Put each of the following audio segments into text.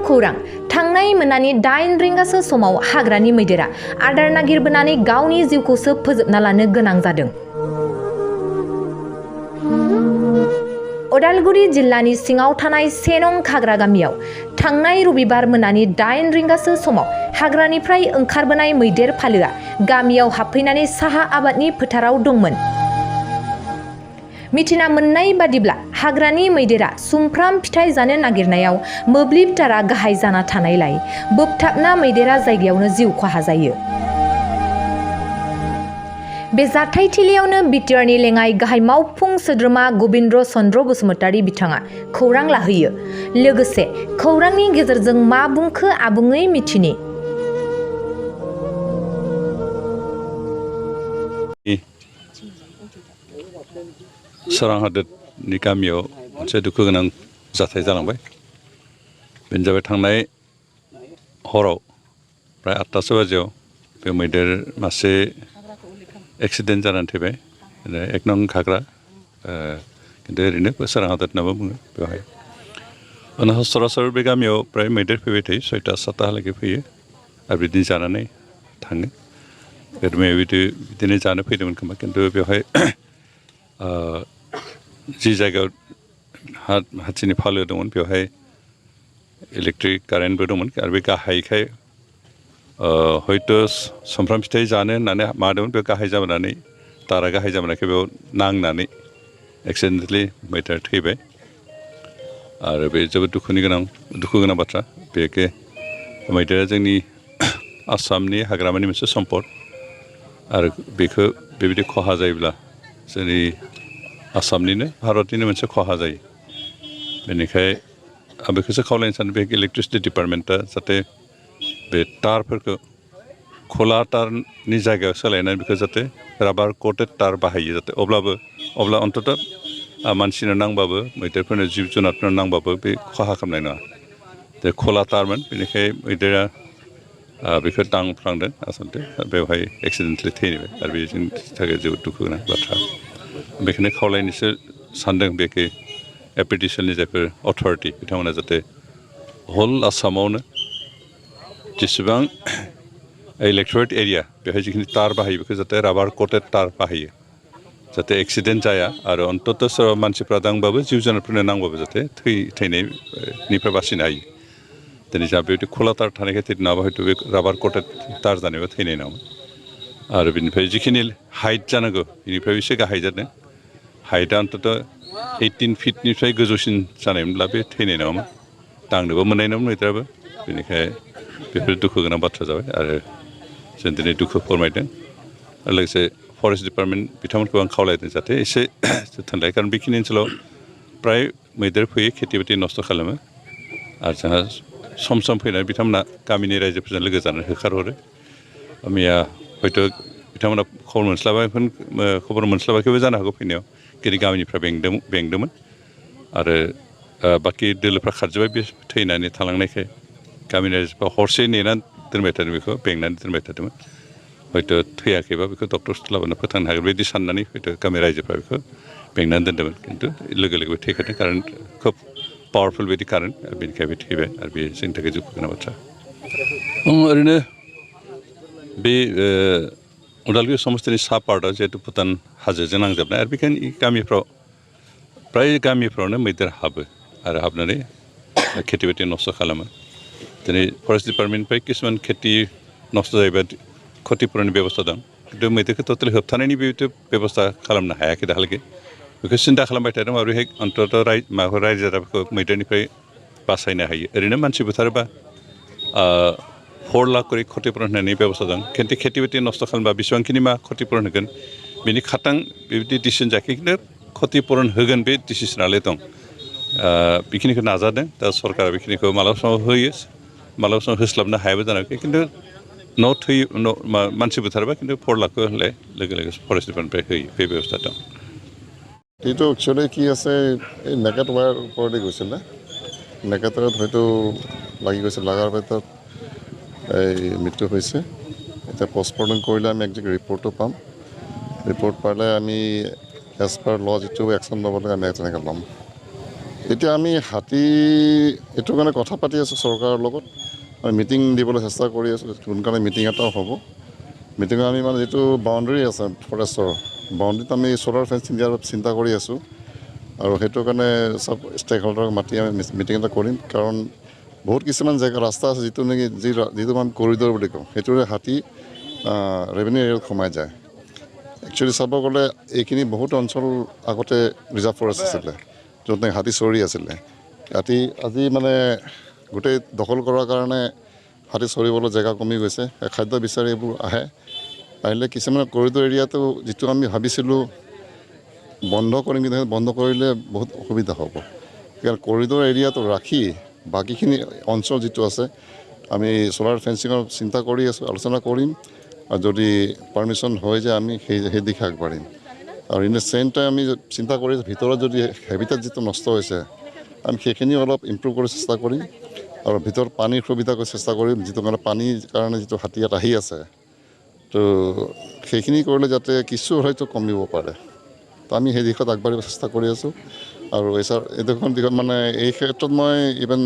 खौरां थांनाय मोनानि 8 रिंगासो समाव हाग्रानि मैदेरा आदार नागिरबोनानै गावनि जिउखौसो फोजोबना लानो गोनां जादों। उदालगुरि जिल्लानि सिङाव थानाय सेनं खाग्रा गामियाव थांनाय रबिबार मोनानि 8 रिंगासो समाव हाग्रानिफ्राय ओंखारबोनाय मैदेर फालोआ गामियाव हाबफैनानै साहा आबादनि फोथाराव दंमोन। मिथिना मोननाय बादिब्ला हाग्रानि मैदेरा सुमफ्राम फिथाइ जानो नागिरनायाव मोब्लिब तारा गाहाय जाना थानायलाय बोबथाबना मैदेरा जायगायावनो जिउ खहा जायो। बे जाथायथिलियावनो बिटिआरनि लेङाइ गाहाय मावफुं सोद्रोमा गबिन्द्र चन्द्र बसुमतारी बिथाङा खौरां लाहोयो। लोगोसे खौरांनि गेजेरजों मा बुंखो आबुङै मिथिनि। सोरां हादोरनि गामियाव मोनसे दुखु गोनां जाथाय जालांबाय। बेनो जाबाय थांनाय हराव प्राय 8टासो बाजियाव बे मैदेर मासे एक्सिडेन्ट जानानै थैबाय। 1 नं खाग्रा खिन्थु ओरैनो सोरां हादोर होननाबो बुङो बेवहाय। उनाव सरासर बे गामियाव प्राय मैदेर फैबाय थायो, 6टा 7टाहालागै फैयो आरो बिदिनो जानानै थाङो। गोदोमायाव बिदिनो जानो फैदोंमोन खोमा, खिन्थु बेवहाय जि जायगायाव हाथिनि फालो दंमोन बेवहाय इलेक्ट्रिक कारेन्टबो दंमोन आरो बे गाहायखाय हयथ' सुमफ्राम फिथाइ जानो होननानै मादोंमोन, बे गाहाय जाबोनानै तारा गाहाय जाबोनायखाय बेयाव नांनानै एक्सिडेन्टेलि मैदेरा थैबाय। आरो बे जोबोद दुखु गोनां बाथ्रा। बेखे मैदेरा जोंनि आसामनि हाग्रामानि मोनसे सम्पद आरो बेखौ बेबायदि खहा जायोब्ला जोंनि आसामनिनो भारतनिनो मोनसे खहा जायो। बेनिखाय आं बेखौसो खावलायनो सानो, बे इलेक्ट्रिसिटि डिपार्टमेन्टआ जाहाथे बे तारफोरखौ खोला तारनि जायगायाव सोलायनानै बेखौ जाहाथे राबार कटेड तार बाहायो, जाहाथे अब्ला अन्तत मानसिनो नांबाबो मैदेरफोरनो जिब जुनारफोरनो नांबाबो बे खहा खालामनाय नङा। जे खोला तारमोन, बेनिखाय मैदेरा बेखौ दांफ्लांदों आसलथे बेवहाय एक्सिडेन्टेलि थैबाय आरो बे जोंनि थाखाय जोबोद दुखु गोनां बाथ्रा। बेखौनो खावलायनोसो सानदों बेखि एपिडिसिएलनि जायफोर अथ'रिटि बिथांमोना जाहाथे हल आसामावनो जेसेबां इलेक्ट'रेट एरिया बेवहाय जिखिनि तार बाहायो बेखौ जाहाथे राबार कटेड तार बाहायो, जाहाथे एक्सिडेन्ट जाया आरो अन्तत' सोरबा मानसिफ्रा दांबाबो जिब जुनारफोरनो नांबाबो जाहाथे थैनायनिफ्राय बासिनो हायो। दिनै जोंहा बेबायदि खोला तार थानायखाय थैदों, नङाबा हयथ' बे राबार कटेड तार जानायबा थैनाय नङामोन। आरो बिनिफ्राय जिखिनि हाइट जानांगौ बेनिफ्राय एसे गाहाय जादों। हाइटआ अन्तत' 18 फिटनिफ्राय गोजौसिन जानायमोनब्ला बे थैनाय नङामोन, दांनोबो मोननाय नङामोन मैदेराबो। बेनिखाय बेफोर दुखु गोनां बाथ्रा जाबाय आरो जों दिनै दुखु फोरमायदों। लोगोसे फरेस्ट डिपार्टमेन्ट बिथांमोनखौ आं खावलायदों जाहाथे एसे जोथोन लायो, खारन बेखिनि ओनसोलाव प्राय मैदेर फैयो, खेथि बाथि नस्थ' खालामो आरो जोंहा सम सम फैनानै बिथांमोना गामिनि रायजोफोरजों लोगो जानानै होखारहरो। मैया हयथ' बिथांमोना खबर मोनस्लाबाखैबो जानो हागौ फैनायाव, खिन्थु गामिनिफ्राय बेंदोंमोन आरो बाखि दोलोफ्रा खारजोब्बाय बे थैनानै थालांनायखाय गामिनि रायजोफ्रा हरसे नेनानै दोनबाय थादों, बेखौ बेंनानै दोनबाय थादोंमोन। हयथ' थैयाखैबा बेखौ डक्टरफोर लाबोना फोथांनो हागोन बिदि साननानै हयथ' गामि रायजोफ्रा बेखौ बेंनानै दोनदोंमोन, खिन्थु लोगो लोगो थैखादों। कारेन्ट खोब पावारफुल बायदि कारेन्ट, बेनिखाय बे थैबाय आरो बे जोंनि थाखाय दुखु गोनां बाथ्रा। ओरैनो बे उदालगुरि समस्तिनि सा पार्टआ जिहेतु भुटान हाजोजों नांजाबनाय आरो बेखायनो गामिफ्राव प्राय गामिफ्रावनो मैदेर हाबो आरो हाबनानै खेथि बाथि नस्थ' खालामो। दिनै फरेस्ट डिपार्टमेन्टनिफ्राय किसुमान खेथि नस्थ' जायोबा क्षतिपुरननि बेबस्था दं, खिन्थु मैदेरखौ टटेलि होबथानायनि बेबायदि बेबस्था खालामनो हायाखै दाहालागै। बेखौ सिन्था खालामबाय थादों माबोरैहाय अन्तत' रायजो राजाफोरखौ मैदेरनिफ्राय बासायनो हायो। ओरैनो मानसि बुथारोबा 4 लाख करि क्षतिपुरन होनायनि बेबस्था दं, खिन्थु खेथि बाथि नस्थ' खालामबा बेसेबांखिनि मा क्षतिपुरन होगोन बेनि खाथां बेबायदि डिसिसन जायाखै, खिन्थु क्षतिपुरन होगोन बे डिसिसनालाय दं। बेखिनिखौ नाजादों, दा सरकारा बेखिनिखौ मालाबा समाव होयो, मालाबा समाव होस्लाबनो हायाबो जानो हागौ, खिन्थु मानसि बुथारबा खिन्थु 4 लाखखौ होलाय लोगो लोगो फरेस्ट डिपार्टमेन्टनिफ्राय होयो, बे बेबस्था दं। এইটো একচুৱেলি কি আছে, এই নেকেট ৱায়াৰ ওপৰতে গৈছিলে, নেকেট ৱায়াৰত হয়তো লাগি গৈছে, লগাৰ ভিতৰত এই মৃত্যু হৈছে। এতিয়া পষ্টমৰ্টম কৰিলে আমি একজেক্ট ৰিপৰ্টটো পাম, ৰিপৰ্ট পালে আমি এজ পাৰ ল যিটো একশ্যন ল'ব লাগে আমি তেনেকৈ ল'ম। এতিয়া আমি হাতী এইটো কাৰণে কথা পাতি আছোঁ চৰকাৰৰ লগত আমি মিটিং দিবলৈ চেষ্টা কৰি আছোঁ সোনকালে মিটিং এটাও হ'ব মিটিঙত আমি মানে যিটো বাউণ্ডেৰী আছে ফৰেষ্টৰ বাউণ্ডেৰীত আমি চ'লাৰ ফেঞ্চিং দিয়াৰ চিন্তা কৰি আছোঁ আৰু সেইটো কাৰণে চব ষ্টেক হোল্ডাৰক মাতি আমি মিটিং এটা কৰিম কাৰণ বহুত কিছুমান জেগা ৰাস্তা আছে যিটো নেকি যিটো আমি কৰিডৰ বুলি কওঁ সেইটোৰে হাতী ৰেভিনিউ এৰিয়াত সোমাই যায় একচুৱেলি চাব গ'লে এইখিনি বহুত অঞ্চল আগতে ৰিজাৰ্ভ ফৰেষ্ট আছিলে য'ত নেকি হাতী চৰি আছিলে আজি মানে গোটেই দখল কৰাৰ কাৰণে হাতী চৰিবলৈ জেগা কমি গৈছে খাদ্য বিচাৰি এইবোৰ আহিলে কিছুমান কৰিডৰ এৰিয়াটো যিটো আমি ভাবিছিলোঁ বন্ধ কৰিম কিন্তু বন্ধ কৰিলে বহুত অসুবিধা হ'ব কাৰণ কৰিডৰ এৰিয়াটো ৰাখি বাকীখিনি অঞ্চল যিটো আছে আমি চ'লাৰ ফেঞ্চিঙৰ চিন্তা কৰি আছোঁ আলোচনা কৰিম আৰু যদি পাৰ্মিশ্যন হৈ যায় আমি সেই দিশে আগবাঢ়িম আৰু ইন দ্য চেম টাইম আমি চিন্তা কৰি ভিতৰত যদি হেবিটেট যিটো নষ্ট হৈছে আমি সেইখিনি অলপ ইম্প্ৰুভ কৰি চেষ্টা কৰিম আৰু ভিতৰত পানীৰ সুবিধা কৰি চেষ্টা কৰিম যিটো মানে পানীৰ কাৰণে যিটো হাতী ইয়াত আহি আছে তো সেইখিনি কৰিলে যাতে কিছু হয়তো কমিব পাৰে তো আমি সেই দিশত আগবাঢ়িব চেষ্টা কৰি আছোঁ আৰু এই দুখন দিশত মানে এই ক্ষেত্ৰত মই ইভেন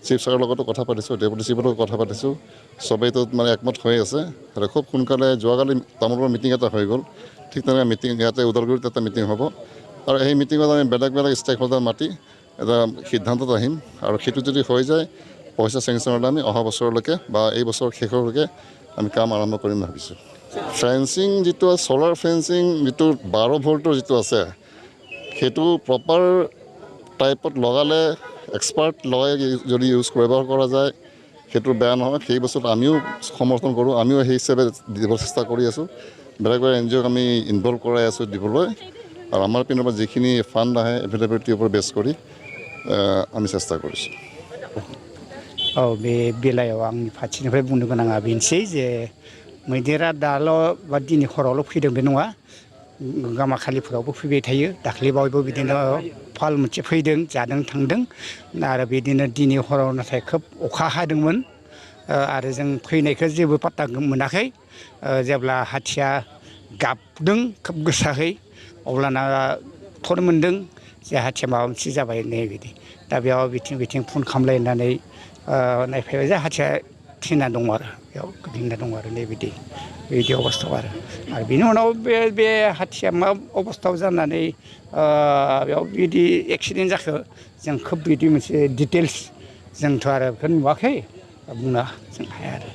চিফ ছাৰৰ লগতো কথা পাতিছোঁ ডেপুটি চিফৰ লগত কথা পাতিছোঁ চবেইতো মানে একমত হৈ আছে আৰু খুব সোনকালে যোৱাকালি তামোলৰ মিটিং এটা হৈ গ'ল ঠিক তেনেকৈ মিটিং ইয়াতে ওদালগুৰিত এটা মিটিং হ'ব আৰু এই মিটিঙত আমি বেলেগ ষ্টেক হোল্ডাৰ মাতি এটা সিদ্ধান্তত আহিম আৰু সেইটো যদি হৈ যায় পইচা চেংচন হ'লে আমি অহা বছৰলৈকে বা এই বছৰ শেষলৈকে আমি কাম আৰম্ভ কৰিম ভাবিছোঁ ফেঞ্চিং যিটো চ'লাৰ ফেঞ্চিং যিটো 12 ভল্টৰ যিটো আছে সেইটো প্ৰপাৰ টাইপত লগালে এক্সপাৰ্ট লগাই যদি ব্যৱহাৰ কৰা যায় সেইটো বেয়া নহয় সেই বস্তুটো আমিও সমৰ্থন কৰোঁ আমিও সেই হিচাপে দিব চেষ্টা কৰি আছোঁ বেলেগ NGOক আমি ইনভলভ কৰাই আছোঁ দিবলৈ আৰু আমাৰ পিনৰ পৰা যিখিনি ফাণ্ড আহে এভেইলেবিলিটিৰ ওপৰত বেছ কৰি আমি চেষ্টা কৰিছোঁ बे बेलायाव आंनि फारसेनिफ्राय बुंनो गोनाङा बेनोसै जे मैदेरा दाल' बा दिनै हरावल' फैदों बे नङा गामाखालिफोरावबो फैबाय थायो दाख्लैबावैबो बिदिनो फाल मोनसे फैदों जादों थांदों आरो बिदिनो दिनै हराव नाथाय खोब अखा हादोंमोन आरो जों फैनायखौ जेबो पात्ता मोनाखै जेब्ला हाथिया गाबदों खोब गोसाहै अब्लाना थर मोन्दों जे हाथिया माबा मोनसे जाबाय नै बिदि दा बेयाव बिथिं फन खालामलायनानै नायफैबाय जे हाथिया थैना दङ आरो बेयाव गिदिंना दङ आरो नै बिदि अबस्थायाव आरो बेनि उनाव बे हाथिया मा अबस्थायाव जानानै बेयाव बिदि एक्सिडेन्ट जाखो जों खोब बिदि मोनसे डिटेल्स जोंथ' आरो बेखौ नुवाखै बुंनो जों हाया आरो